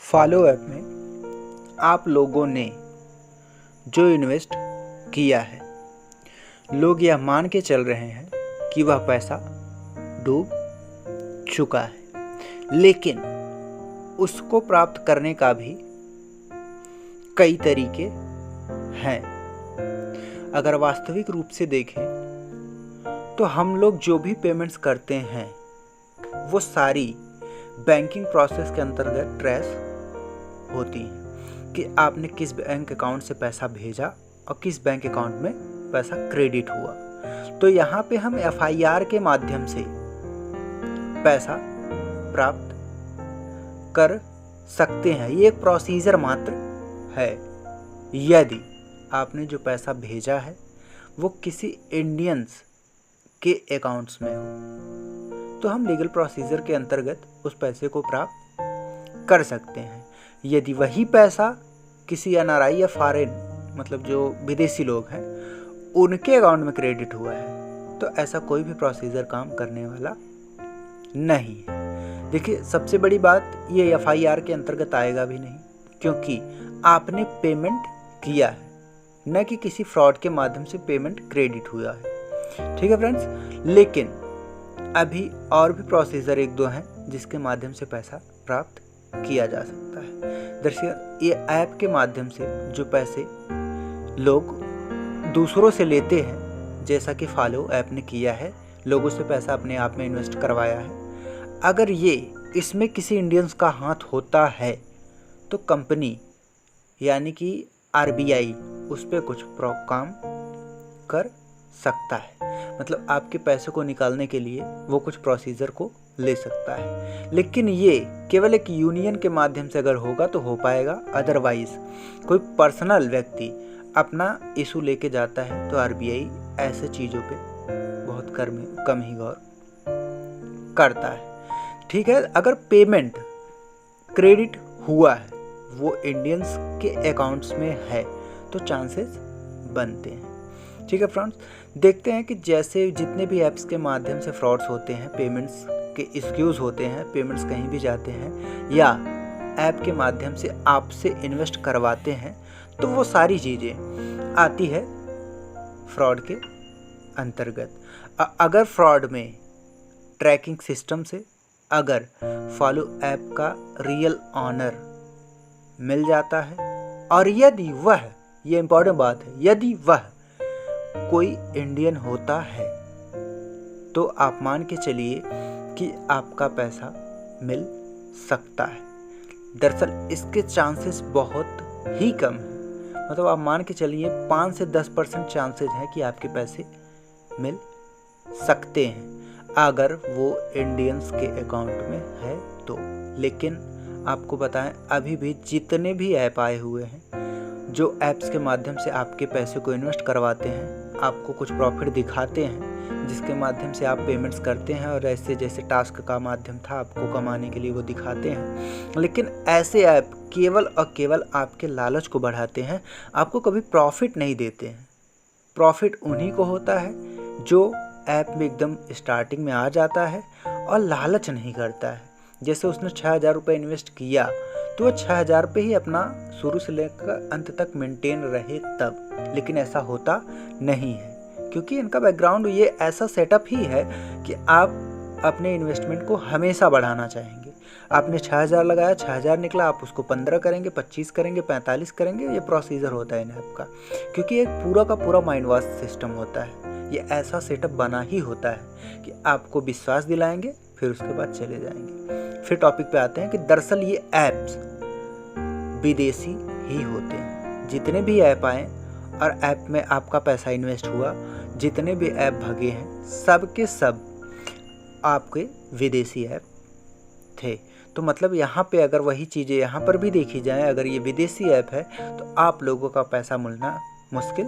Follow app में आप लोगों ने जो इन्वेस्ट किया है, लोग यह मान के चल रहे हैं कि वह पैसा डूब चुका है, लेकिन उसको प्राप्त करने का भी कई तरीके हैं। अगर वास्तविक रूप से देखें तो हम लोग जो भी पेमेंट्स करते हैं वो सारी बैंकिंग प्रोसेस के अंतर्गत ट्रेस होती हैं कि आपने किस बैंक अकाउंट से पैसा भेजा और किस बैंक अकाउंट में पैसा क्रेडिट हुआ। तो यहाँ पे हम FIR के माध्यम से पैसा प्राप्त कर सकते हैं। ये एक प्रोसीजर मात्र है। यदि आपने जो पैसा भेजा है वो किसी इंडियंस के अकाउंट्स में हो तो हम लीगल प्रोसीजर के अंतर्गत उस पैसे को प्राप्त कर सकते हैं। यदि वही पैसा किसी NRI या फॉरेन मतलब जो विदेशी लोग हैं उनके अकाउंट में क्रेडिट हुआ है तो ऐसा कोई भी प्रोसीजर काम करने वाला नहीं है। देखिए, सबसे बड़ी बात ये FIR के अंतर्गत आएगा भी नहीं, क्योंकि आपने पेमेंट किया है, न कि किसी फ्रॉड के माध्यम से पेमेंट क्रेडिट हुआ है। ठीक है फ्रेंड्स, लेकिन अभी और भी प्रोसीजर एक दो हैं जिसके माध्यम से पैसा प्राप्त किया जा सकता है। दरअसल ये ऐप के माध्यम से जो पैसे लोग दूसरों से लेते हैं, जैसा कि फॉलो ऐप ने किया है, लोगों से पैसा अपने आप में इन्वेस्ट करवाया है, अगर ये इसमें किसी इंडियंस का हाथ होता है तो कंपनी यानी कि RBI उस पर कुछ काम कर सकता है। मतलब आपके पैसे को निकालने के लिए वो कुछ प्रोसीजर को ले सकता है, लेकिन ये केवल एक यूनियन के माध्यम से अगर होगा तो हो पाएगा। अदरवाइज कोई पर्सनल व्यक्ति अपना इशू लेके जाता है तो RBI ऐसे चीज़ों पे बहुत कम ही गौर करता है। ठीक है, अगर पेमेंट क्रेडिट हुआ है वो इंडियंस के अकाउंट्स में है तो चांसेस बनते हैं। ठीक है फ्रेंड्स, देखते हैं कि जैसे जितने भी ऐप्स के माध्यम से फ्रॉड्स होते हैं, पेमेंट्स के एक्सक्यूज़ होते हैं, पेमेंट्स कहीं भी जाते हैं या ऐप के माध्यम से आपसे इन्वेस्ट करवाते हैं, तो वो सारी चीज़ें आती है फ्रॉड के अंतर्गत। अगर फ्रॉड में ट्रैकिंग सिस्टम से अगर फॉलो ऐप का रियल ऑनर मिल जाता है और यदि वह, ये इम्पोर्टेंट बात है, यदि वह कोई इंडियन होता है तो आप मान के चलिए कि आपका पैसा मिल सकता है। दरअसल इसके चांसेस बहुत ही कम हैं। मतलब आप मान के चलिए 5 से 10% चांसेस हैं कि आपके पैसे मिल सकते हैं अगर वो इंडियंस के अकाउंट में है तो। लेकिन आपको बताएं, अभी भी जितने भी ऐप आए हुए हैं जो ऐप्स के माध्यम से आपके पैसे को इन्वेस्ट करवाते हैं, आपको कुछ प्रॉफिट दिखाते हैं जिसके माध्यम से आप पेमेंट्स करते हैं और ऐसे जैसे टास्क का माध्यम था आपको कमाने के लिए वो दिखाते हैं, लेकिन ऐसे ऐप केवल और केवल आपके लालच को बढ़ाते हैं, आपको कभी प्रॉफिट नहीं देते हैं। प्रॉफिट उन्हीं को होता है जो ऐप में एकदम स्टार्टिंग में आ जाता है और लालच नहीं करता है। जैसे उसने 6,000 रुपये इन्वेस्ट किया तो वो 6,000 पे ही अपना शुरू से लेकर अंत तक मेंटेन रहे तब, लेकिन ऐसा होता नहीं है क्योंकि इनका बैकग्राउंड ये ऐसा सेटअप ही है कि आप अपने इन्वेस्टमेंट को हमेशा बढ़ाना चाहेंगे। आपने 6,000 लगाया, 6,000 निकला, आप उसको 15 करेंगे, 25 करेंगे, 45 करेंगे। ये प्रोसीजर होता है इन ऐप का, क्योंकि एक पूरा का पूरा माइंड वॉश सिस्टम होता है। ये ऐसा सेटअप बना ही होता है कि आपको विश्वास दिलाएंगे, फिर उसके बाद चले जाएंगे। फिर टॉपिक पे आते हैं कि दरअसल ये ऐप्स विदेशी ही होते हैं। जितने भी ऐप आए और ऐप में आपका पैसा इन्वेस्ट हुआ, जितने भी ऐप भगे हैं, सब के सब आपके विदेशी ऐप थे। तो मतलब यहाँ पे अगर वही चीज़ें यहाँ पर भी देखी जाएं, अगर ये विदेशी ऐप है तो आप लोगों का पैसा मिलना मुश्किल,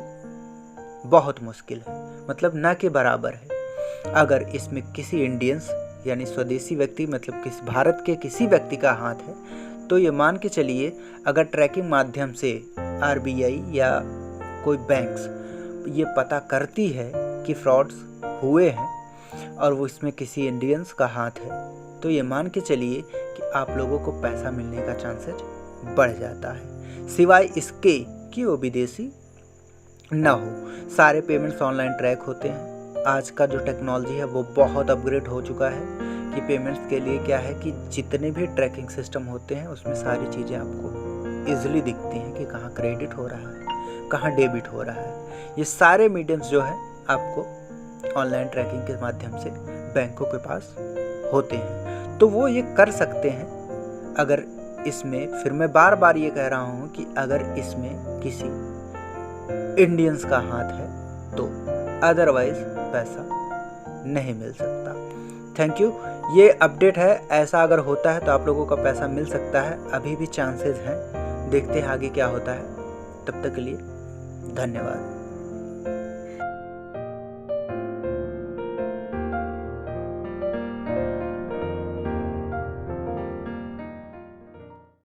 बहुत मुश्किल है, मतलब ना के बराबर है। अगर इसमें किसी इंडियंस यानी स्वदेशी व्यक्ति मतलब किस भारत के किसी व्यक्ति का हाथ है तो ये मान के चलिए, अगर ट्रैकिंग माध्यम से RBI या कोई बैंक्स ये पता करती है कि फ्रॉड्स हुए हैं और वो इसमें किसी इंडियंस का हाथ है, तो ये मान के चलिए कि आप लोगों को पैसा मिलने का चांसेस बढ़ जाता है, सिवाय इसके कि वो विदेशी ना हो। सारे पेमेंट्स ऑनलाइन ट्रैक होते हैं। आज का जो टेक्नोलॉजी है वो बहुत अपग्रेड हो चुका है कि पेमेंट्स के लिए क्या है कि जितने भी ट्रैकिंग सिस्टम होते हैं उसमें सारी चीज़ें आपको ईजिली दिखती हैं कि कहाँ क्रेडिट हो रहा है, कहाँ डेबिट हो रहा है। ये सारे मीडियम्स जो है आपको ऑनलाइन ट्रैकिंग के माध्यम से बैंकों के पास होते हैं, तो वो ये कर सकते हैं। अगर इसमें, फिर मैं बार बार ये कह रहा हूँ कि अगर इसमें किसी इंडियंस का हाथ है तो, अदरवाइज पैसा नहीं मिल सकता। Thank you. ये अपडेट है, ऐसा अगर होता है तो आप लोगों का पैसा मिल सकता है, अभी भी चांसेस हैं। देखते हैं आगे क्या होता है। तब तक के लिए धन्यवाद।